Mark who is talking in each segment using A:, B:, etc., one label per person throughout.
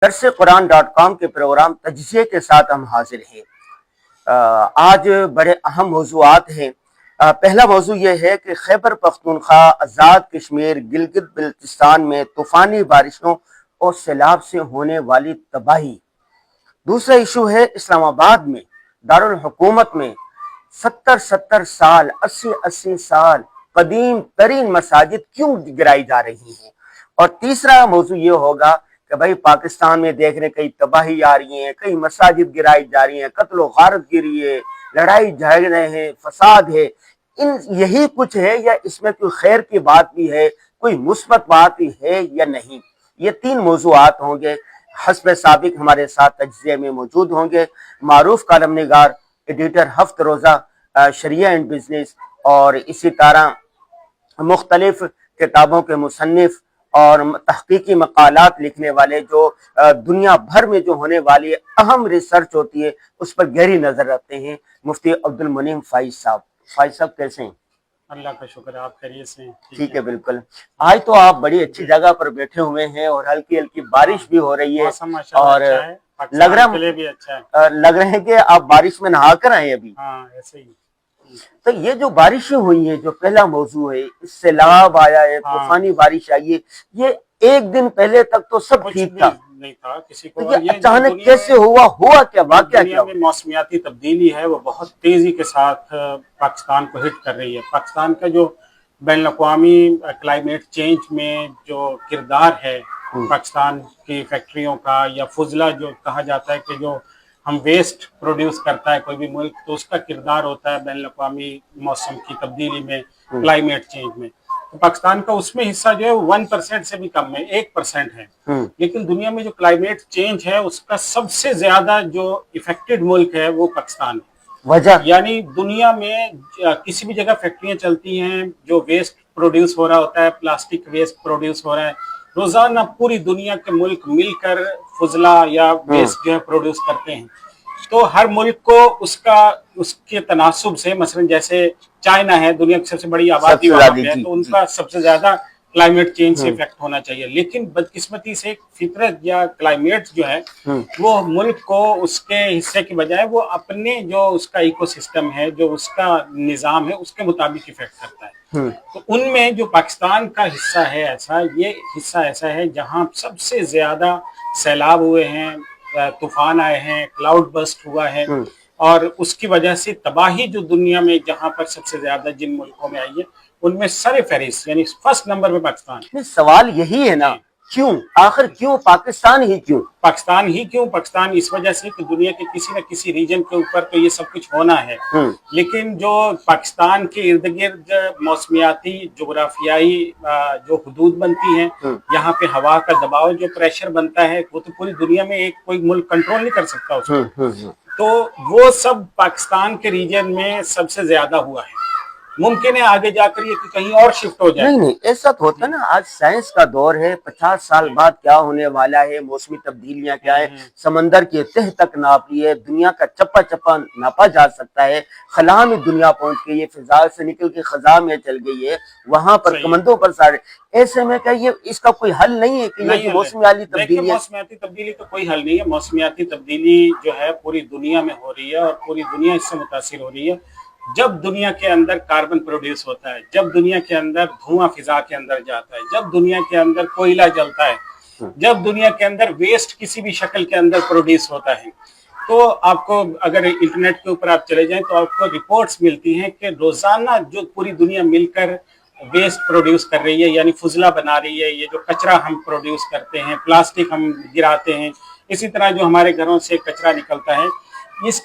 A: درسقرآن.com کے پروگرام تجزیے کے ساتھ ہم حاضر ہیں۔ آج بڑے اہم موضوعات ہیں۔ پہلا موضوع یہ ہے کہ خیبر پختونخوا، آزاد کشمیر، گلگت بلتستان میں طوفانی بارشوں اور سیلاب سے ہونے والی تباہی۔ دوسرا ایشو ہے اسلام آباد میں دارالحکومت میں 70 سال 80 سال قدیم ترین مساجد کیوں گرائی جا رہی ہیں۔ اور تیسرا موضوع یہ ہوگا کہ بھائی پاکستان میں دیکھ رہے کئی تباہی آ رہی ہیں، کئی مساجد گرائی جا رہی ہیں، قتل و غارت گری ہے، لڑائی جھگڑے ہیں، فساد ہے، یہی کچھ ہے یا اس میں کوئی خیر کی بات بھی ہے، کوئی مثبت بات بھی ہے یا نہیں؟ یہ تین موضوعات ہوں گے۔ حسب سابق ہمارے ساتھ تجزیے میں موجود ہوں گے معروف کالم نگار، ایڈیٹر ہفت روزہ شریعہ اینڈ بزنس، اور اسی طرح مختلف کتابوں کے مصنف اور تحقیقی مقالات لکھنے والے جو دنیا بھر میں جو ہونے والی اہم ریسرچ ہوتی ہے اس پر گہری نظر رکھتے ہیں، مفتی عبد المنعم فائز صاحب۔ فائز صاحب کیسے ہیں؟
B: اللہ کا شکر ہے، آپ خیریت سے ہیں؟
A: ٹھیک ہے، بالکل۔ آج تو آپ بڑی اچھی جگہ پر بیٹھے ہوئے ہیں اور ہلکی ہلکی بارش بھی ہو رہی ہے، اور لگ رہے ہیں کہ آپ بارش میں نہا کر آئے ابھی۔
B: ہاں ایسے ہی۔
A: تو یہ جو بارشیں ہوئی ہیں، جو پہلا موضوع ہے، اس سے سیلاب آیا ہے، طوفانی بارش آئی ہے، یہ ایک دن پہلے تک تو سب ٹھیک تھا،
B: نہیں تھا کسی کو۔
A: یہ اچانک کیسے ہوا کیا واقعہ کیا؟
B: دنیا میں موسمیاتی تبدیلی ہے وہ بہت تیزی کے ساتھ پاکستان کو ہٹ کر رہی ہے۔ پاکستان کا جو بین الاقوامی کلائمیٹ چینج میں جو کردار ہے پاکستان کی فیکٹریوں کا، یا فضلہ جو کہا جاتا ہے کہ جو ہم ویسٹ پروڈیوس کرتا ہے کوئی بھی ملک، تو اس کا کردار ہوتا ہے بین الاقوامی موسم کی تبدیلی میں، کلائمیٹ چینج میں۔ تو پاکستان کا اس میں حصہ جو ہے 1% سے بھی کم ہے، 1% ہے۔ لیکن دنیا میں جو کلائمیٹ چینج ہے اس کا سب سے زیادہ جو افیکٹڈ ملک ہے وہ پاکستان ہے۔
A: وجہ
B: یعنی دنیا میں کسی بھی جگہ فیکٹریاں چلتی ہیں، جو ویسٹ پروڈیوس ہو رہا ہوتا ہے، پلاسٹک ویسٹ پروڈیوس ہو رہا ہے، روزانہ پوری دنیا کے ملک مل کر فضلہ یا ویسٹ جو ہے پروڈیوس کرتے ہیں۔ تو ہر ملک کو اس کے تناسب سے، مثلا جیسے چائنا ہے، دنیا کی سب سے بڑی آبادی وہاں پہ ہے، تو ان کا سب سے زیادہ کلائمیٹ چینج سے افیکٹ ہونا چاہیے۔ لیکن بدقسمتی سے فطرت یا کلائمیٹ جو ہے وہ ملک کو اس کے حصے کی بجائے وہ اپنے جو اس کا ایکو سسٹم ہے، جو اس کا نظام ہے، اس کے مطابق افیکٹ کرتا ہے۔ تو ان میں جو پاکستان کا حصہ ہے ایسا، یہ حصہ ایسا ہے جہاں سب سے زیادہ سیلاب ہوئے ہیں، طوفان آئے ہیں، کلاؤڈ بسٹ ہوا ہے، اور اس کی وجہ سے تباہی جو دنیا میں جہاں پر سب سے زیادہ جن ملکوں میں آئی ہے ان میں سر فہرست یعنی فرسٹ نمبر پہ پاکستان ہے۔
A: سوال یہی ہے نا، کیوں آخر کیوں پاکستان ہی کیوں؟
B: پاکستان ہی کیوں؟ پاکستان اس وجہ سے کہ دنیا کے کسی نہ کسی ریجن کے اوپر تو یہ سب کچھ ہونا ہے، لیکن جو پاکستان کے ارد گرد موسمیاتی جغرافیائی جو حدود بنتی ہیں، یہاں پہ ہوا کا دباؤ جو پریشر بنتا ہے، وہ تو پوری دنیا میں ایک کوئی ملک کنٹرول نہیں کر سکتا اس کو، تو وہ سب پاکستان کے ریجن میں سب سے زیادہ ہوا ہے۔ ممکن ہے آگے جا کر یہ کہیں اور شفٹ ہو جائے۔
A: نہیں ایسا تو ہوتا نا، آج سائنس کا دور ہے، 50 سال بعد کیا ہونے والا ہے، موسمی تبدیلیاں کیا ہے، سمندر کی تہ تک ناپ لی ہے، دنیا کا چپا چپا ناپا جا سکتا ہے، خلا میں دنیا پہنچ گئی ہے، فضا سے نکل کے خزاں میں چل گئی ہے، وہاں پر کمندوں پر سارے، ایسے میں کہ یہ اس کا کوئی حل نہیں ہے کہ یہ موسمیاتی تبدیلی؟
B: موسمیاتی تبدیلی کا کوئی حل نہیں ہے۔ موسمیاتی تبدیلی جو ہے پوری دنیا میں ہو رہی ہے اور پوری دنیا اس سے متاثر ہو رہی ہے۔ جب دنیا کے اندر کاربن پروڈیوس ہوتا ہے، جب دنیا کے اندر دھواں فضا کے اندر جاتا ہے، جب دنیا کے اندر کوئلہ جلتا ہے، جب دنیا کے اندر ویسٹ کسی بھی شکل کے اندر پروڈیوس ہوتا ہے، تو آپ کو اگر انٹرنیٹ کے اوپر آپ چلے جائیں تو آپ کو رپورٹس ملتی ہیں کہ روزانہ جو پوری دنیا مل کر ویسٹ پروڈیوس کر رہی ہے، یعنی فضلہ بنا رہی ہے، یہ جو کچرا ہم پروڈیوس کرتے ہیں، پلاسٹک ہم گراتے ہیں، اسی طرح جو ہمارے گھروں سے کچرا نکلتا ہے، اس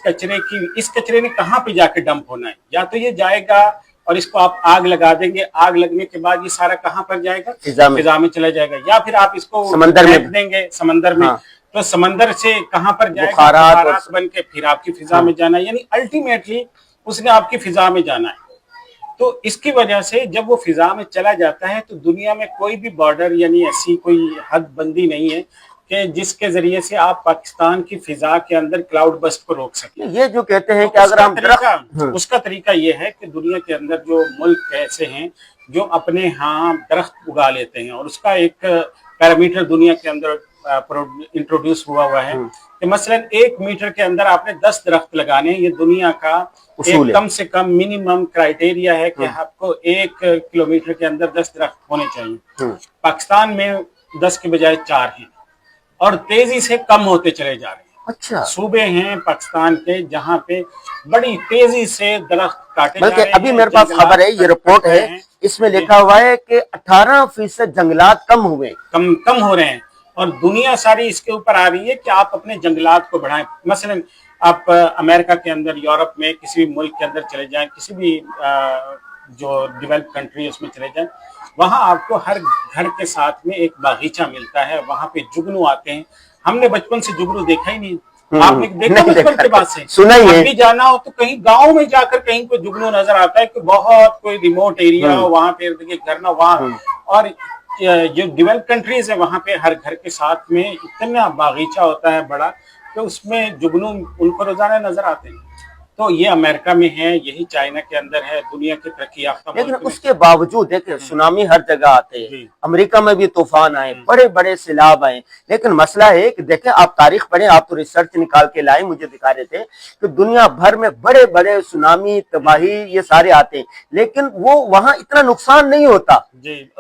B: کچرے نے کہاں پہ جا کے ڈمپ ہونا ہے؟ یا تو یہ جائے گا اور اس کو آپ آگ لگا دیں گے، آگ لگنے کے بعد یہ سارا کہاں پر جائے گا؟ فضا میں چلا جائے گا، یا پھر آپ اس کو
A: سمندر میں
B: دیں گے، سمندر میں، تو سمندر سے کہاں پر جائے گا؟ بخارات بن کے پھر آپ کی فضا میں جانا ہے، یعنی الٹیمیٹلی اس نے آپ کی فضا میں جانا ہے۔ تو اس کی وجہ سے جب وہ فضا میں چلا جاتا ہے تو دنیا میں کوئی بھی بارڈر یعنی ایسی کوئی حد بندی نہیں ہے کہ جس کے ذریعے سے آپ پاکستان کی فضا کے اندر کلاؤڈ بسٹ کو روک سکیں۔
A: یہ جو کہتے ہیں کہ اگر ہم
B: اس کا طریقہ یہ ہے کہ دنیا کے اندر جو ملک ایسے ہیں جو اپنے ہاں درخت اگا لیتے ہیں، اور اس کا ایک پیرامیٹر دنیا کے اندر इंट्रोड्यूस हुआ है कि मसलन 1 मीटर के अंदर आपने 10 दरख्त लगाने हैं। ये दुनिया का एक कम से कम मिनिमम क्राइटेरिया है कि आपको 1 किलोमीटर के अंदर 10 दरख्त होने चाहिए। पाकिस्तान में 10 के बजाय 4 हैं और तेजी से कम होते चले जा रहे हैं।
A: अच्छा,
B: सूबे हैं पाकिस्तान के जहाँ पे बड़ी तेजी से दरख्त काटे जा
A: बल्कि
B: रहे हैं।
A: अभी मेरे पास खबर है, ये रिपोर्ट है, इसमें लिखा हुआ है कि 18% जंगलात कम हुए,
B: कम हो रहे हैं और दुनिया सारी इसके ऊपर आ रही है कि आप अपने जंगलात को बढ़ाएं। मसलन आप अमेरिका के अंदर, यूरोप में किसी भी मुल्क के अंदर चले जाएं, किसी भी जो डेवलप कंट्री है उसमें चले जाएं, वहां आपको हर घर के साथ में एक बागीचा मिलता है, वहां पे जुगनू आते हैं। हमने बचपन से जुगनू देखा ही नहीं, आपने देखा बचपन के बाद से?
A: सुना ही है।
B: भी जाना हो तो कहीं गांव में जाकर कहीं कोई जुगनू नजर आता है कि बहुत कोई रिमोट एरिया हो, वहां पे घर ना वहां, और जो डेवलप कंट्रीज है वहां पे हर घर के साथ में इतना बागीचा होता है बड़ा कि उसमें जुगनू उनको रोजाना नजर आते हैं। तो ये अमेरिका में है, यही चाइना के अंदर है, दुनिया के तरक्की याफ्ता
A: लेकिन उसके बावजूद देखिए सुनामी हर जगह आते हैं, अमेरिका में भी तूफान आए, बड़े बड़े सैलाब आए, लेकिन मसला है कि देखें, आप तारीख पढ़ें, आप तो रिसर्च निकाल के लाए, मुझे दिखा रहे थे कि दुनिया भर में बड़े बड़े सुनामी, तबाही ये सारे आते हैं, लेकिन वो वहां इतना नुकसान नहीं होता,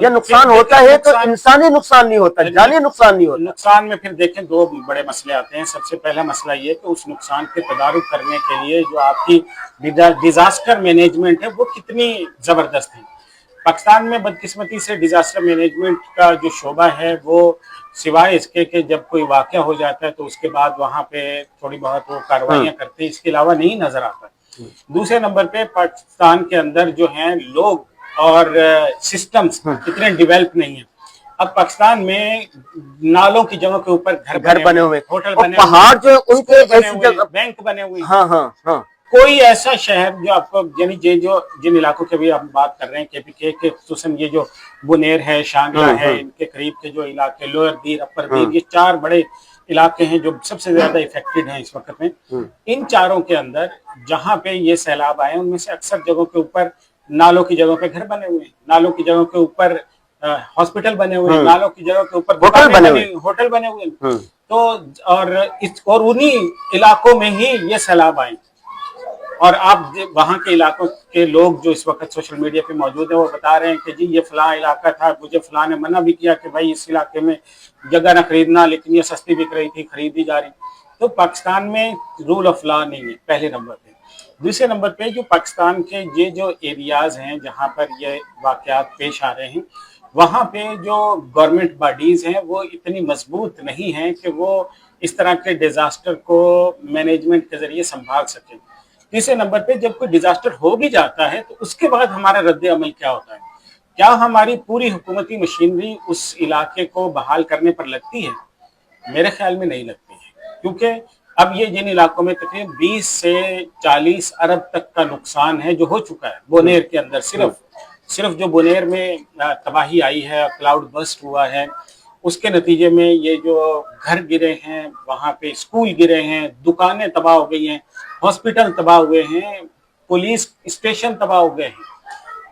A: या नुकसान होता है तो इंसानी नुकसान नहीं होता, जानी नुकसान नहीं होता।
B: नुकसान में फिर देखें 2 बड़े मसले आते हैं। सबसे पहला मसला ये कि उस नुकसान के तदारुक करने के लिए जो आपकी डिजास्टर मैनेजमेंट है वो कितनी जबरदस्त है। पाकिस्तान में बदकिस्मती से डिजास्टर मैनेजमेंट का जो शोबा है वो सिवाय इसके कि जब कोई वाकया हो जाता है तो उसके बाद वहां पे थोड़ी बहुत वो कार्रवाइयां करते हैं, इसके अलावा नहीं नजर आता। दूसरे नंबर पे पाकिस्तान के अंदर जो हैं लोग और सिस्टम्स इतने डेवलप नहीं है। अब पाकिस्तान में नालों की जगहों के ऊपर घर बने हुए, होटल बने हुए, पहाड़ जो उनके बैंक बने हुए।
A: हाँ।
B: कोई ऐसा शहर जो आपको, यानी जो जिन इलाकों की भी हम बात कर रहे हैं केपीके के, खुसूसन ये जो बुनेर है, शांगला है, इनके करीब के जो इलाके, लोअर दीर, अपर दीर, ये 4 बड़े इलाके हैं जो सबसे ज्यादा इफेक्टेड हैं इस वक्त में। इन चारों के अंदर जहां पे ये सैलाब आए उनमें से अक्सर जगहों के ऊपर नालों की जगहों पे घर बने हुए हैं, नालों की जगहों के ऊपर हॉस्पिटल बने हुए हैं, नालों की जगह के ऊपर होटल बने हुए हैं। तो और उन्हीं इलाकों में ही ये सैलाब आए। और आप वहां के इलाकों के लोग जो इस वक्त सोशल मीडिया पे मौजूद है वो बता रहे हैं कि जी ये फलां इलाका था, मुझे फलां ने मना भी किया कि भाई इस इलाके में जगह ना खरीदना, लेकिन ये सस्ती बिक रही थी, खरीदी जा रही। तो पाकिस्तान में रूल ऑफ लॉ नहीं है, पहले नंबर पे। दूसरे नंबर पे जो पाकिस्तान के ये जो एरियाज हैं जहाँ पर ये वाकयात पेश आ रहे हैं, वहाँ पे जो गवर्नमेंट बॉडीज हैं वो इतनी मजबूत नहीं हैं कि वो इस तरह के डिजास्टर को मैनेजमेंट के जरिए संभाल सकें। तीसरे नंबर पे जब कोई डिजास्टर हो भी जाता है तो उसके बाद हमारा रद्द अमल क्या होता है? क्या हमारी पूरी हुकूमती मशीनरी उस इलाके को बहाल करने पर लगती है? मेरे ख्याल में नहीं लगती है, क्योंकि अब ये जिन इलाकों में तकरीबन 20 से 40 अरब तक का नुकसान है जो हो चुका है बोनेर के अंदर, सिर्फ जो बोनेर में तबाही आई है, क्लाउड बस्ट हुआ है, उसके नतीजे में ये जो घर गिरे हैं, वहां पे स्कूल गिरे हैं, दुकानें तबाह हो गई हैं, हॉस्पिटल तबाह हुए हैं, पुलिस स्टेशन तबाह हो गए हैं।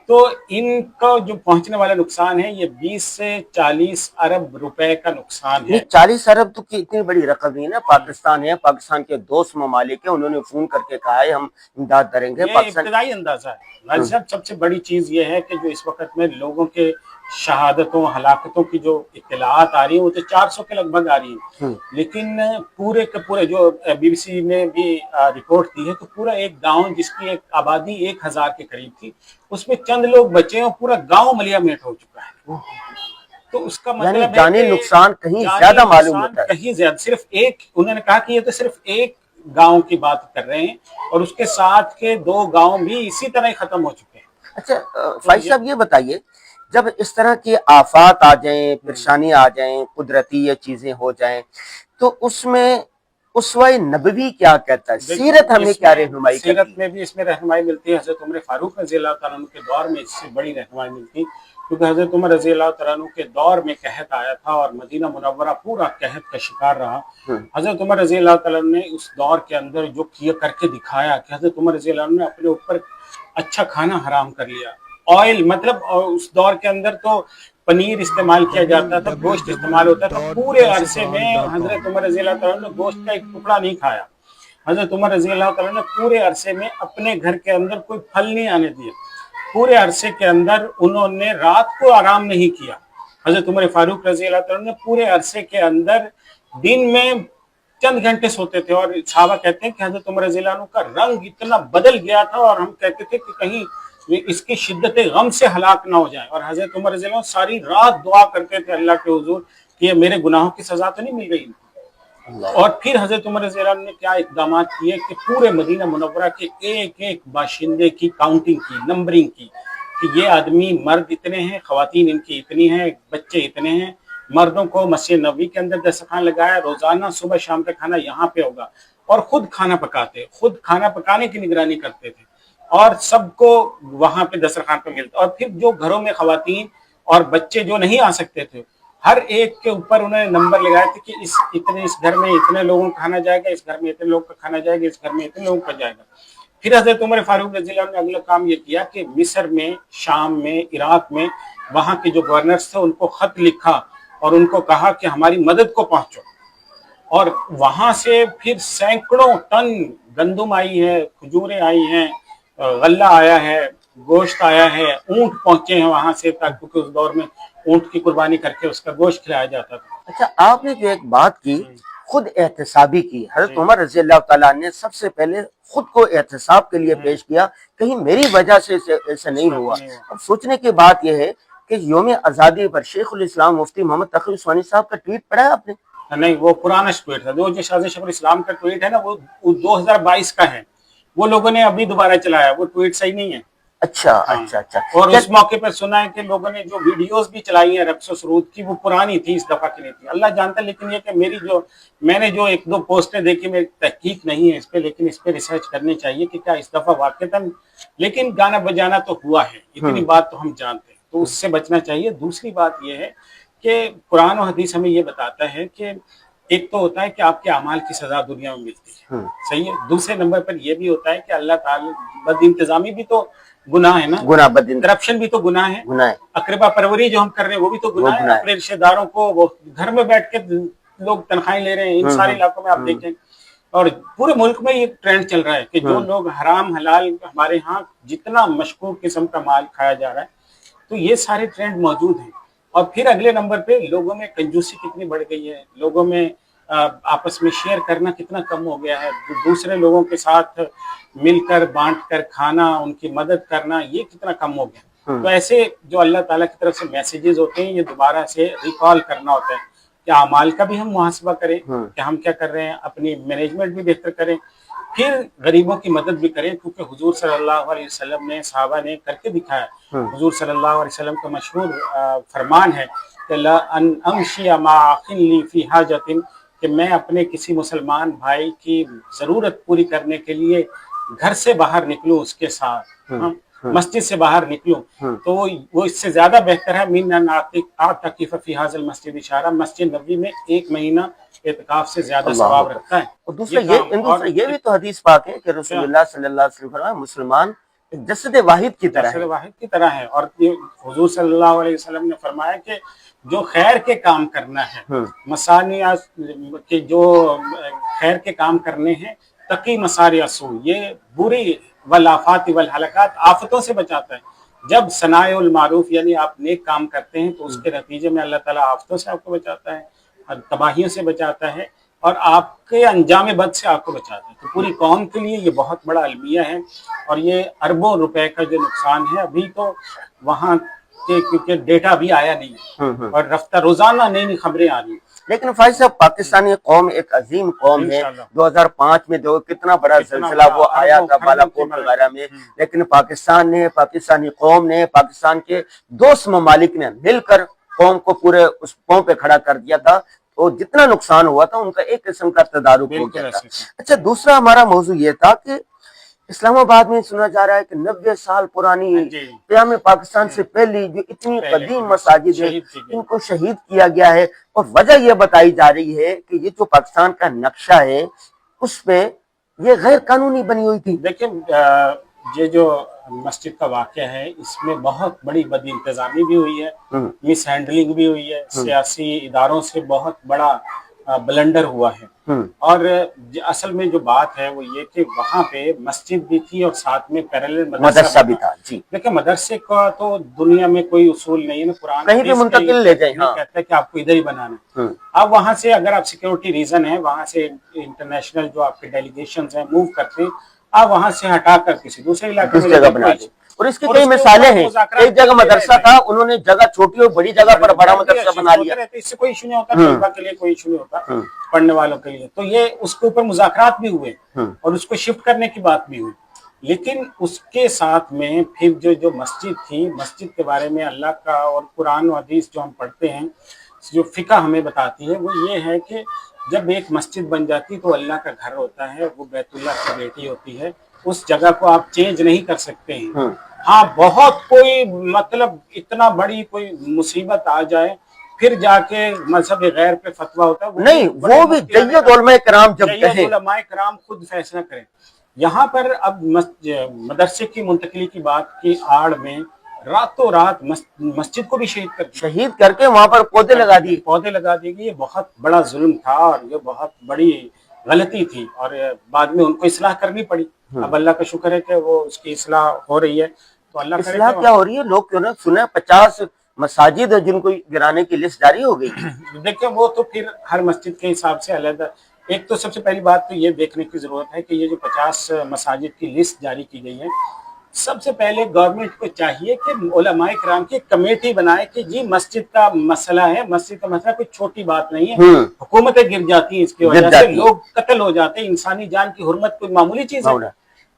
B: तो इनका जो पहुंचने वाला नुकसान है ये 20 से 40 अरब रुपए का नुकसान है।
A: 40 अरब तो की इतनी बड़ी रकम नहीं है ना। पाकिस्तान है, पाकिस्तान के दोस्त ममालिक है, उन्होंने फोन करके कहा है हम इमदाद करेंगे।
B: ये इब्तदाई अंदाजा है भाई साहब। सबसे बड़ी चीज ये है कि जो इस वक्त में लोगों के शहादतों, हलाकतों की जो इत्तलात आ रही है वो तो 400 के लगभग आ रही है, लेकिन पूरे के पूरे जो BBC ने भी रिपोर्ट दी है तो पूरा एक गांव जिसकी एक आबादी 1000 के करीब थी, उसमें चंद लोग बचे और पूरा गांव मलिया-मेट हो चुका है। तो उसका मतलब
A: जानी नुकसान कहीं ज्यादा मालूम होता है,
B: कहीं ज्यादा। सिर्फ एक, उन्होंने कहा कि ये तो सिर्फ एक गांव की बात कर रहे हैं और उसके साथ के 2 गांव भी इसी तरह खत्म हो चुके हैं।
A: अच्छा फाइज साहब, ये बताइए, जब इस तरह की आफात आ जाएं, परेशानी आ जाएं, कुदरती ये चीजें हो जाएं, तो उसमें उसवाए नबवी क्या कहता है? सीरत हमें क्या रहनुमाई करती है?
B: सीरत में भी इसमें रहनुमाई मिलती है। हजरत उमर फारूक रज़ी अल्लाह तआला अन्हु के दौर में इससे बड़ी रहनुमाई मिलती, क्योंकि हजरत उमर रज़ी अल्लाह तआला अन्हु के दौर में कहत आया था और मदीना मुनव्वरा पूरा कहत का शिकार रहा। हजरत उमर रज़ी अल्लाह तआला ने उस दौर के अंदर जो किया करके दिखाया कि हजरत उमर रज़ी अल्लाह ने अपने ऊपर अच्छा खाना हराम कर लिया, ऑयल, मतलब उस दौर के अंदर तो पनीर इस्तेमाल किया जाता था, गोश्त इस्तेमाल होता था, पूरे अरसे में हजरत उमर रज़ी अल्लाह तआला ने गोश्त का एक टुकड़ा नहीं खाया। हजरत उमर रज़ी अल्लाह तआला ने पूरे अरसे में अपने घर के अंदर कोई फल नहीं आने दिया। पूरे अरसे के अंदर उन्होंने रात को आराम नहीं किया। हजरत उमर फारूक रज़ी अल्लाह तआला ने पूरे अरसे के अंदर दिन में चंद घंटे सोते थे, और साहबा कहते हैं कि हजरत उमर रज़ी अल्लाह अन्हु का रंग इतना बदल गया था, और हम कहते थे कि कहीं इसकी शिद्दत गम से हलाक ना हो जाए। और हजरत उमर रज़ी अल्लाह अन्हु सारी रात दुआ करते थे अल्लाह के हुजूर कि ये मेरे गुनाहों की सजा तो नहीं मिल गई। और फिर हजरत उमर रज़ी अल्लाह अन्हु ने क्या इक़दाम किए कि पूरे मदीना मुनव्वरा के एक एक बाशिंदे की काउंटिंग की, नंबरिंग की, कि ये आदमी मर्द इतने हैं, ख़वातीन इनकी इतनी हैं, बच्चे इतने हैं। मर्दों को मस्जिद नबवी के अंदर दस्तरखान लगाया, रोजाना सुबह शाम का खाना यहाँ पे होगा, और खुद खाना पकाते, खुद खाना पकाने की निगरानी करते थे, और सबको वहां पे दस्तरखान पे मिलता। और फिर जो घरों में ख़वातीन और बच्चे जो नहीं आ सकते थे, हर एक के ऊपर उन्होंने नंबर लगाए थे कि इस घर में इतने लोगों का खाना जाएगा, इस घर में इतने लोगों का खाना जाएगा, इस घर में इतने लोगों का जाएगा। फिर हजरत उमर फारूक रज़ी अल्लाह ने अगला काम ये किया कि मिस्र में, शाम में, इराक में वहाँ के जो गवर्नर्स थे उनको खत लिखा और उनको कहा कि हमारी मदद को पहुंचो। और वहां से फिर सैकड़ों टन गंदुम आई है, खजूरें आई हैं, गल्ला आया है, गोश्त आया है, ऊंट पहुंचे हैं वहां से, ताकि उस दौर में ऊंट की कुर्बानी करके उसका गोश्त खिलाया जाता था।
A: अच्छा, आपने जो एक बात की, खुद एहतसाबी की, हजरत उमर रज़ी अल्लाह तआला ने सबसे पहले खुद को एहतसाब के लिए पेश किया, कहीं मेरी वजह से ऐसा नहीं हुआ। अब सोचने की बात यह है कि यौम आज़ादी पर शेखुल इस्लाम मुफ्ती मोहम्मद तक़ी उस्मानी साहब का ट्वीट पढ़ा है आपने?
B: नहीं, वो पुराना ट्वीट था। जो शेखुल इस्लाम का ट्वीट है ना, वो 2022 का है। वो लोगों ने अभी दोबारा चलाया, वो ट्वीट सही नहीं है।
A: अच्छा,
B: हाँ।
A: अच्छा।
B: और उस मौके पर सुना है कि लोगों ने जो वीडियोस भी चलाई है रक्स और सुरूद की, वो पुरानी थी, इस दफा की नहीं थी। अल्लाह जानता है। लेकिन ये कि मैंने जो एक दो पोस्टें देखी, मेरी तहकीक नहीं है इस पे, लेकिन इस पे रिसर्च करनी चाहिए कि क्या इस दफा वाकईतन, लेकिन गाना बजाना तो हुआ है, इतनी बात तो हम जानते हैं, तो उससे बचना चाहिए। दूसरी बात यह है कि कुरान और हदीस हमें ये बताता है कि एक तो होता है कि आपके अमाल की सजा दुनिया में मिलती है, सही है। दूसरे नंबर पर यह भी होता है कि अल्लाह ताला, बद इंतजामी भी तो गुनाह है ना, करप्शन भी तो गुनाह है, अकरबा परवरी जो हम कर रहे हैं वो भी तो गुनाह है। अपने रिश्तेदारों को वो घर में बैठ के लोग तनख्वाहें ले रहे हैं, इन सारे इलाकों में आप देखें, और पूरे मुल्क में ये ट्रेंड चल रहा है कि जो लोग हराम हलाल, हमारे यहाँ जितना मशकूक किस्म का माल खाया जा रहा है, तो ये सारे ट्रेंड मौजूद हैं। और फिर अगले नंबर पे लोगों में कंजूसी कितनी बढ़ गई है, लोगों में आपस में शेयर करना कितना कम हो गया है, दूसरे लोगों के साथ मिलकर बांट कर खाना, उनकी मदद करना, ये कितना कम हो गया। तो ऐसे जो अल्लाह ताला की तरफ से मैसेजेस होते हैं, ये दोबारा से रिकॉल करना होता है कि अमाल का भी हम मुहासबा करें कि हम क्या कर रहे हैं, अपनी मैनेजमेंट भी बेहतर करें, फिर गरीबों की मदद भी करें, क्योंकि हुजूर सल्लल्लाहु अलैहि वसल्लम ने, सहाबा ने करके दिखाया। हुजूर सल्लल्लाहु अलैहि वसल्लम का मशहूर फरमान है कि ला अन अमशी मा अखिली फी हाजतिन, कि मैं अपने किसी मुसलमान भाई की जरूरत पूरी करने के लिए घर से बाहर निकलूं, उसके साथ मस्जिद से बाहर निकलूं, तो वो इससे ज्यादा बेहतर है मिन आतिफ फी हाज़िल मस्जिद इशारा, मस्जिद नबवी में 1 महीना एतकाफ से ज्यादा सवाब रखता है।
A: और दूसरा ये भी तो हदीस पाक है कि रसूलुल्लाह सल्लल्लाहु अलैहि वसल्लम फरमाया, मुसलमान एक जसद वाहिद की तरह है। और हुजूर सल्लल्लाहु अलैहि वसल्लम ने फरमाया कि जो खैर के काम करना है, मसानिया के जो खैर के काम करने हैं, तकी मसारिया सू, ये बुरी वल आफात वल हलकात, आफतों से बचाता है। जब सनाउल मारूफ यानी आप नेक काम करते हैं, तो उसके नतीजे में अल्लाह ताला आफतों से आपको बचाता है, तबाहियों से बचाता है, और आपके अंजाम बद से आपको बचाता है। तो पूरी कौम के लिए ये बहुत बड़ा अलमिया है, और ये अरबों रुपए का जो नुकसान है, अभी तो वहाँ के क्योंकि डेटा भी आया नहीं है, और रफ्ता रोजाना नई नई खबरें आ रही हैं। लेकिन फाइज साहब, पाकिस्तानी कौम एक अजीम कौम है। 2005 में जो कितना बड़ा सिलसिला वो आया था बालाकोट वगैरह में, लेकिन पाकिस्तानी कौम ने, पाकिस्तान के 2 ममालिक ने मिलकर कौम को पूरे उस कौम पे खड़ा कर दिया था। तो जितना नुकसान हुआ था उनका एक किस्म का तदारुक हो गया था। अच्छा, दूसरा हमारा मौजू ये था कि इस्लामाबाद में सुना जा रहा है कि 90 साल पुरानी क़याम पाकिस्तान से पहली जो इतनी कदीम मसाजिद है, इनको शहीद किया गया है, और वजह यह बताई जा रही है कि ये जो पाकिस्तान का नक्शा है उसमें ये गैर कानूनी बनी हुई थी।
B: देखिए, ये जो मस्जिद का वाक़या है, इसमें बहुत बड़ी बद इंतज़ामी भी हुई है, मिस हैंडलिंग भी हुई है, सियासी इदारों से बहुत बड़ा ब्लंडर हुआ है। और असल में जो बात है वो ये कि वहाँ पे मस्जिद भी थी और साथ में पैरेलल
A: मदरसा भी था जी।
B: देखिए मदरसे का तो दुनिया में कोई उसूल नहीं है ना, कुरान
A: कहीं भी मुंतकिल ले जाए, हाँ।
B: कहता है कि आपको इधर ही बनाना है। अब वहाँ से अगर आप सिक्योरिटी रीजन है, वहाँ से इंटरनेशनल जो आपके डेलीगेशन हैं मूव करते हैं, आप वहाँ से हटाकर किसी दूसरे इलाके में
A: जगह बना दें। और इसकी कई मिसालें हैं, एक जगह मदरसा था, उन्होंने जगह छोटी और बड़ी जगह पर बड़ा मदरसा बना लिया।
B: इससे कोई इशू नहीं होता, तलबा के लिए कोई इशू नहीं होता, पढ़ने वालों के लिए। तो ये उसके ऊपर मुज़ाकरात भी हुए और उसको शिफ्ट करने की बात भी हुई। लेकिन उसके साथ में फिर जो मस्जिद थी, मस्जिद के बारे में अल्लाह का और कुरान और हदीस जो हम पढ़ते हैं, जो फिक़ह हमें बताती है वो ये है कि जब एक मस्जिद बन जाती तो अल्लाह का घर होता है, वो बैतुल्लाह की बेटी होती है, उस जगह को आप चेंज नहीं कर सकते हैं। हाँ, बहुत कोई मतलब इतना बड़ी कोई मुसीबत आ जाए फिर जाके मजहब गैर पे फतवा होता है,
A: नहीं, वो भी जय्यद उलमाए किराम जब कहे,
B: उलमाए किराम खुद फैसला करें। यहाँ पर अब मदरसे की मुंतकिली की बात की आड़ में रातों रात मस्जिद को भी शहीद करके
A: वहां पर पौधे लगा
B: दिए गए। ये बहुत बड़ा जुल्म था और ये बहुत बड़ी गलती थी और बाद में उनको इस्लाह करनी पड़ी। अब अल्लाह का शुक्र है कि वो उसकी इस्लाह हो रही है। तो अल्लाह
A: इस्लाह क्या हो रही है? लोग क्यों ना सुने 50 मसाजिद है जिनको गिराने की लिस्ट जारी हो गई।
B: देखिए वो तो फिर हर मस्जिद के हिसाब से अलग। एक तो सबसे पहली बात तो ये देखने की जरूरत है कि ये जो 50 मसाजिद की लिस्ट जारी की गई है, सबसे पहले गवर्नमेंट को चाहिए कि उलमाए किराम की कमेटी बनाए कि जी मस्जिद का मसला है, मस्जिद का मसला कोई छोटी बात नहीं है, हुकूमतें गिर जाती हैं इसकी वजह से, लोग कत्ल हो जाते हैं, इंसानी जान की हुर्मत कोई मामूली चीज है।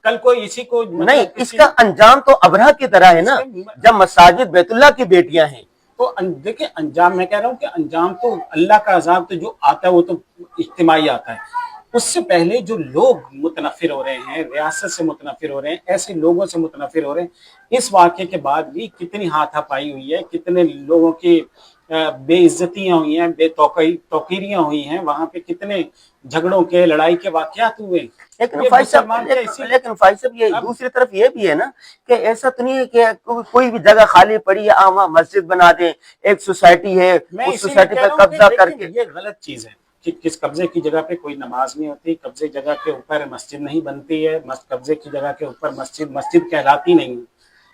B: कल कोई इसी को
A: नहीं, इसका अंजाम तो अबरहा की तरह है ना, जब मसाजिद बैतुल्लाह की बेटियां हैं।
B: तो देखिए अंजाम, मैं कह रहा हूँ कि अंजाम तो अल्लाह का अजाब तो जो आता है वो तो इज्तिमाई आता है। उससे पहले जो लोग मुतनफिर हो रहे हैं, रियासत से मुतनफिर हो रहे हैं, ऐसे लोगों से मुतनफिर हो रहे हैं, इस वाक़े के बाद भी कितनी हाथापाई हुई है, कितने लोगों की बेइज्जतियां हुई हैं, बेतौकीरियां हुई हैं, वहां पे कितने झगड़ों के, लड़ाई के वाक़यात हुए।
A: लेकिन फाइज साहब ये दूसरी तरफ ये भी है ना कि ऐसा तो नहीं है कि कोई भी जगह खाली पड़ी है वहाँ मस्जिद बना दे, एक सोसाइटी है उस सोसाइटी पर कब्जा करके।
B: ये गलत चीज है कि किस कब्जे की जगह पे कोई नमाज नहीं होती, कब्जे जगह के ऊपर मस्जिद नहीं बनती है, कब्जे की जगह के ऊपर मस्जिद कहलाती नहीं है।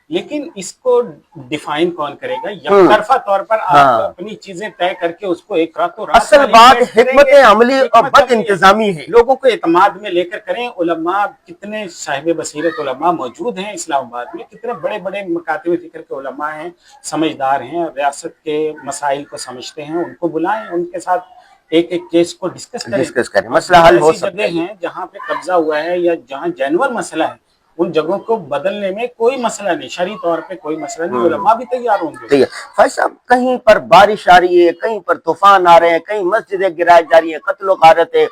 B: लेकिन इसको डिफाइन कौन करेगा? यकतरफा तौर पर आप अपनी चीजें तय करके उसको एक रातों रात,
A: असल बात हिकमत अमली और बद इंतजामी है।
B: लोगों को एतमाद में लेकर करें। उलमा कितने साहिब बसीरत उलमा मौजूद हैं इस्लामाबाद में, कितने बड़े बड़े मकातिब फिक्र के उलमा हैं, समझदार हैं, रियासत के मसाइल को समझते हैं, उनको बुलाएं, उनके साथ एक एक केस को डिस्कस करें,
A: मसला हल हो सकता है।
B: जगह हैं जहाँ पे कब्जा हुआ है या जहाँ जेन्युइन मसला है, उन जगहों को बदलने में कोई मसला नहीं, शरई तौर पे कोई मसला नहीं, उलमा भी तैयार होंगे।
A: भाई साहब, कहीं पर बारिश आ रही है, कहीं पर तूफान आ रहे हैं, कहीं मस्जिदें गिराई जा रही है, कत्ल गारत है,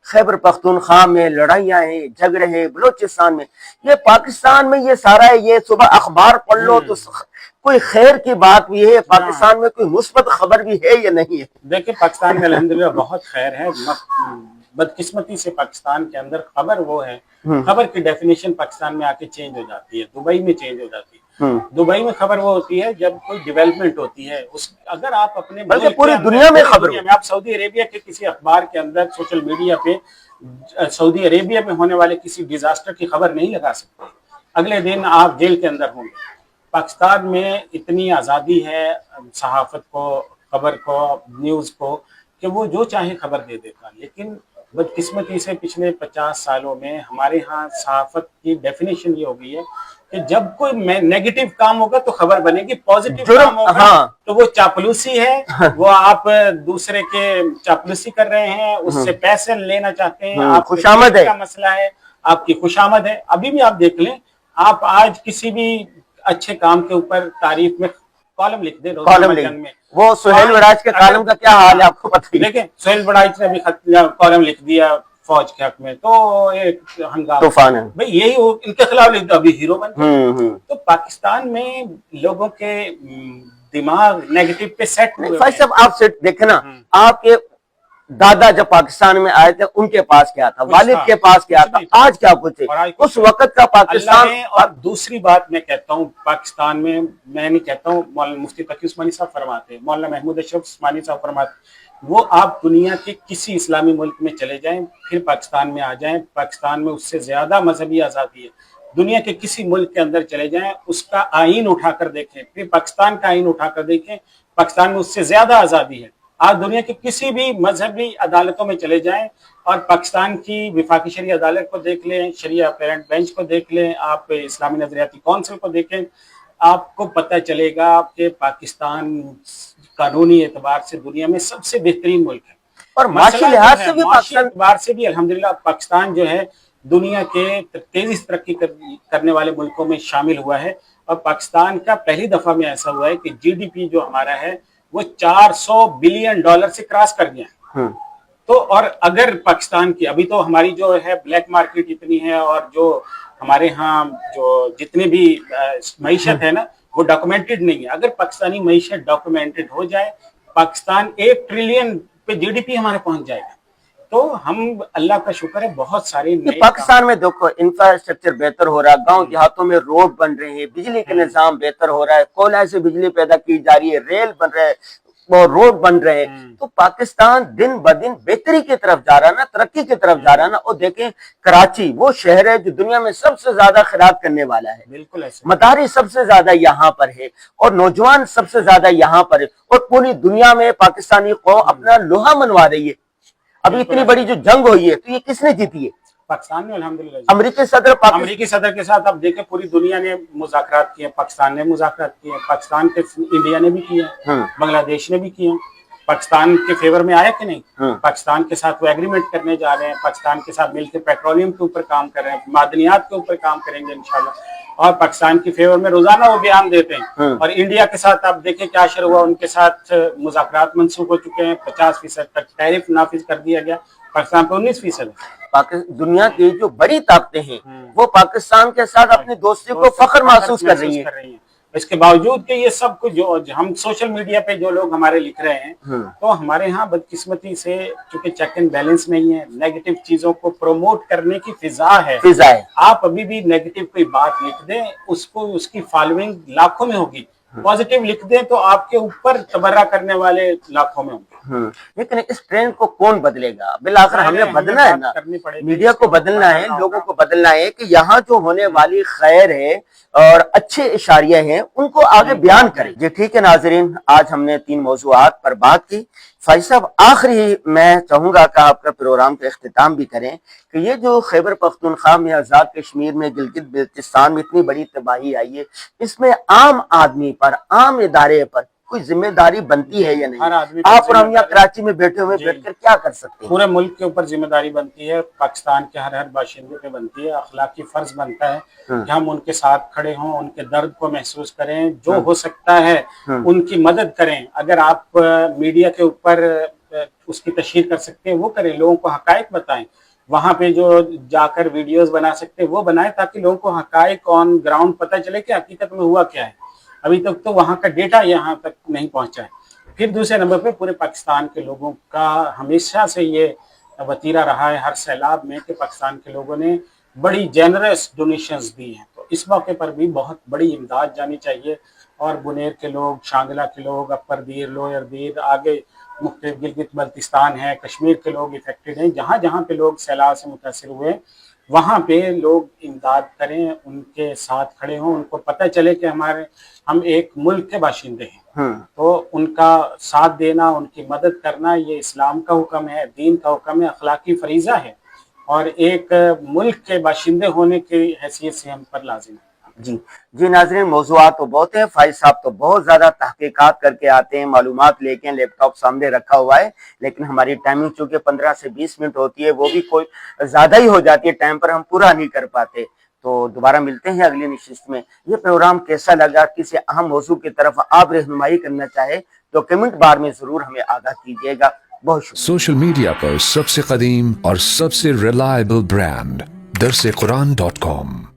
A: खैबर पख्तूनख्वा में लड़ाइयां हैं, झगड़े हैं, बलोचिस्तान में, ये पाकिस्तान में ये सारा है। ये सुबह अखबार पढ़ लो तो कोई खैर की बात भी है, पाकिस्तान में कोई मुस्बत खबर भी है या नहीं है?
B: देखिए पाकिस्तान में अल्हम्दुलिल्लाह बहुत खैर है। बदकिस्मती से पाकिस्तान के अंदर खबर वो है, खबर की डेफिनेशन पाकिस्तान में आके चेंज हो जाती है, दुबई में चेंज हो जाती है। दुबई में खबर वो होती है जब कोई डेवलपमेंट होती है, उस अगर आप अपने
A: पूरी दुनिया में खबर,
B: आप सऊदी अरेबिया के किसी अखबार के अंदर सोशल मीडिया पे सऊदी अरेबिया में होने वाले किसी डिजास्टर की खबर नहीं लगा सकते, अगले दिन आप जेल के अंदर होंगे। पाकिस्तान में इतनी आज़ादी है सहाफत को, खबर को, न्यूज़ को, कि वो जो चाहे खबर दे देता। लेकिन बदकिस्मती से पिछले 50 सालों में हमारे यहाँ सहाफत की डेफिनेशन ये हो गई है कि जब कोई नेगेटिव काम होगा तो खबर बनेगी, पॉजिटिव काम होगा तो वो चापलूसी है, वो आप दूसरे के चापलूसी कर रहे हैं, उससे पैसे लेना चाहते हैं, आप
A: खुशामद है,
B: का मसला है, आपकी खुशामद है। अभी भी आप देख लें, आप आज किसी भी अच्छे काम के ऊपर तारीफ में कॉलम लिख दे,
A: में वो सुहेल बड़ाइच के कॉलम का क्या हाल है आपको पता है?
B: देखें सुहेल बड़ाइच ने अभी कॉलम लिख दिया फौज के हक में, तो एक हंगामा,
A: तूफान है भाई,
B: यही इनके खिलाफ लिख दो, अभी हीरो बन गए। तो पाकिस्तान में लोगों के दिमाग नेगेटिव पे सेट हुए।
A: भाई साहब आप सेट देखे ना, आपके दादा जब पाकिस्तान में आए थे उनके पास क्या था, वालिद के पास क्या था, आज क्या कुछ है, उस वक्त का पाकिस्तान।
B: और दूसरी बात मैं कहता हूँ, पाकिस्तान में मैं नहीं कहता हूँ, मौलाना मुफ्ती तकी उस्मानी साहब फरमाते हैं, मौलाना महमूद अशरफ उस्मानी साहब फरमाते, वो आप दुनिया के किसी इस्लामी मुल्क में चले जाएं, फिर पाकिस्तान में आ जाएं, पाकिस्तान में उससे ज्यादा मजहबी आज़ादी है। दुनिया के किसी मुल्क के अंदर चले जाएं, उसका आइन उठाकर देखें, फिर पाकिस्तान का आइन उठाकर देखें, पाकिस्तान में उससे ज्यादा आज़ादी है। आज दुनिया के किसी भी मजहबी अदालतों में चले जाएं और पाकिस्तान की विफाकी शरी अदालत को देख लें, शरिया पेरेंट बेंच को देख लें, आप इस्लामी नजरियाती कौंसिल को देखें, आपको पता चलेगा कि पाकिस्तान कानूनी एतबार से दुनिया में सबसे बेहतरीन मुल्क है।
A: और माशी लिहाज से भी
B: पाकिस्तान एतबार से भी अल्हम्दुलिल्लाह पाकिस्तान जो है दुनिया के तेजी से तरक्की करने वाले मुल्कों में शामिल हुआ है। और पाकिस्तान का पहली दफा में ऐसा हुआ है कि जीडीपी जो हमारा है वो $400 बिलियन से क्रॉस कर गया। तो और अगर पाकिस्तान की अभी तो हमारी जो है ब्लैक मार्केट इतनी है, और जो हमारे यहाँ जो जितने भी मईशत है ना वो डॉक्यूमेंटेड नहीं है। अगर पाकिस्तानी मईशत डॉक्यूमेंटेड हो जाए, पाकिस्तान 1 ट्रिलियन पे जीडीपी हमारे पहुंच जाएगा। तो हम अल्लाह का शुक्र है बहुत सारे
A: पाकिस्तान में देखो इंफ्रास्ट्रक्चर बेहतर हो रहा है, गांव देहातों में रोड बन रहे हैं, बिजली का निजाम बेहतर हो रहा है, कोयला से बिजली पैदा की जा रही है, रेल बन रहे हैं, वो रोड बन रहे हैं। तो पाकिस्तान दिन ब दिन बेहतरी की तरफ जा रहा है ना, तरक्की की तरफ जा रहा है ना। और देखें कराची वो शहर है जो दुनिया में सबसे ज्यादा खिरात करने वाला है,
B: बिल्कुल ऐसे
A: मदारी सबसे ज्यादा यहाँ पर है, और नौजवान सबसे ज्यादा यहाँ पर है, और पूरी दुनिया में पाकिस्तानी कौम अपना लोहा मनवा रही है। अभी इतनी बड़ी जो जंग हुई है तो ये किसने जीती है?
B: पाकिस्तान ने अल्हम्दुलिल्लाह।
A: अमेरिकी सदर
B: के साथ अब देखें पूरी दुनिया ने मुज़ाकरात किए, पाकिस्तान ने मुज़ाकरात किए, पाकिस्तान के इंडिया ने भी किए, बांग्लादेश ने भी किए। पाकिस्तान के फेवर में आया कि नहीं? पाकिस्तान के साथ वो एग्रीमेंट करने जा रहे हैं, पाकिस्तान के साथ मिलकर पेट्रोलियम के ऊपर काम कर रहे हैं, मादनियात के ऊपर काम करेंगे इंशाल्लाह, और पाकिस्तान की फेवर में रोजाना वो बयान देते हैं। और इंडिया के साथ आप देखें क्या असर हुआ, उनके साथ मुज़ाकरात मंसूख हो चुके हैं, 50% तक टैरिफ नाफिज कर दिया गया, पाकिस्तान पे 19% है।
A: दुनिया की जो बड़ी ताकतें हैं वो पाकिस्तान के साथ अपनी दोस्ती को फख्र महसूस कर रही है।
B: इसके बावजूद कि ये सब कुछ जो हम सोशल मीडिया पे जो लोग हमारे लिख रहे हैं, तो हमारे यहाँ बदकिस्मती से चूंकि चेक एंड बैलेंस नहीं है, नेगेटिव चीजों को प्रमोट करने की फिजा है। आप अभी भी नेगेटिव कोई बात लिख दें, उसको उसकी फॉलोइंग लाखों में होगी, पॉजिटिव लिख दें तो आपके ऊपर तबर्रा करने वाले लाखों में होंगे।
A: लेकिन इस ट्रेंड को कौन बदलेगा? बिलाखिर हमें बदलना है ना, मीडिया को बदलना है, लोगों को बदलना है कि यहाँ जो होने वाली खैर है और अच्छे इशारिया हैं उनको आगे बयान करें। जी ठीक है नाजरीन, आज हमने 3 मौज़ूआत पर बात की। फाइज साहब आखिरी मैं चाहूंगा कि आपका प्रोग्राम का इख्तिताम भी करें कि ये जो खैबर पख्तूनख्वा में, आजाद कश्मीर में, गिलगित बल्तिस्तान में इतनी बड़ी तबाही आई है, इसमें आम आदमी पर, आम इदारे पर कोई जिम्मेदारी बनती है या नहीं? आप और हम यहाँ कराची में बैठे हुए बैठकर क्या कर सकते हैं?
B: पूरे मुल्क के ऊपर जिम्मेदारी बनती है, पाकिस्तान के हर बाशिंदे पे बनती है, अखलाकी फर्ज बनता है कि हम उनके साथ खड़े हों, उनके दर्द को महसूस करें, जो हो सकता है उनकी मदद करें। अगर आप मीडिया के ऊपर उसकी तशहीर कर सकते हैं वो करें, लोगों को हकायक बताएं, वहां पे जो जाकर वीडियोस बना सकते हैं वो बनाएं, ताकि लोगों को हकायक ऑन ग्राउंड पता चले कि हकीकत में हुआ क्या है। अभी तक तो वहां का डेटा यहाँ तक नहीं पहुंचा है। फिर दूसरे नंबर पे पूरे पाकिस्तान के लोगों का हमेशा से ये वतीरा रहा है हर सैलाब में कि पाकिस्तान के लोगों ने बड़ी जेनरस डोनेशंस दी हैं, तो इस मौके पर भी बहुत बड़ी इमदाद जानी चाहिए। और बुनेर के लोग, शांगला के लोग, अपर दीर, लोअर दीर, आगे मुख्तलिफ गिलगित बल्तिस्तान है, कश्मीर के लोग इफेक्टेड हैं, जहाँ जहाँ पे लोग सैलाब से मुतासिर हुए वहाँ पे लोग इमदाद करें, उनके साथ खड़े हों, उनको पता चले कि हम एक मुल्क के बाशिंदे हैं। तो उनका साथ देना, उनकी मदद करना ये इस्लाम का हुक्म है, दीन का हुक्म है, अखलाकी फरीजा है, और एक मुल्क के बाशिंदे होने की हैसियत से हम पर लाजिम है।
A: जी नाज़रीन, मौज़ूआत तो बहुत है, फाइज साहब तो बहुत ज्यादा तहकीकात करके आते हैं, मालूमात लेके, लैपटॉप सामने रखा हुआ है, लेकिन हमारी टाइमिंग चूंकि 15 से 20 मिनट होती है, वो भी कोई ज्यादा ही हो जाती है, टाइम पर हम पूरा नहीं कर पाते। तो दोबारा मिलते हैं अगली नशिस्त में। ये प्रोग्राम कैसा लगा, किसी अहम मौजू की तरफ आप रहनुमाई करना चाहे तो कमेंट बार में जरूर हमें आगाह कीजिएगा। बहुत शुक्रिया।
C: सोशल मीडिया पर सबसे कदीम और सबसे रिलायबल ब्रांड दरस-ए-कुरान.com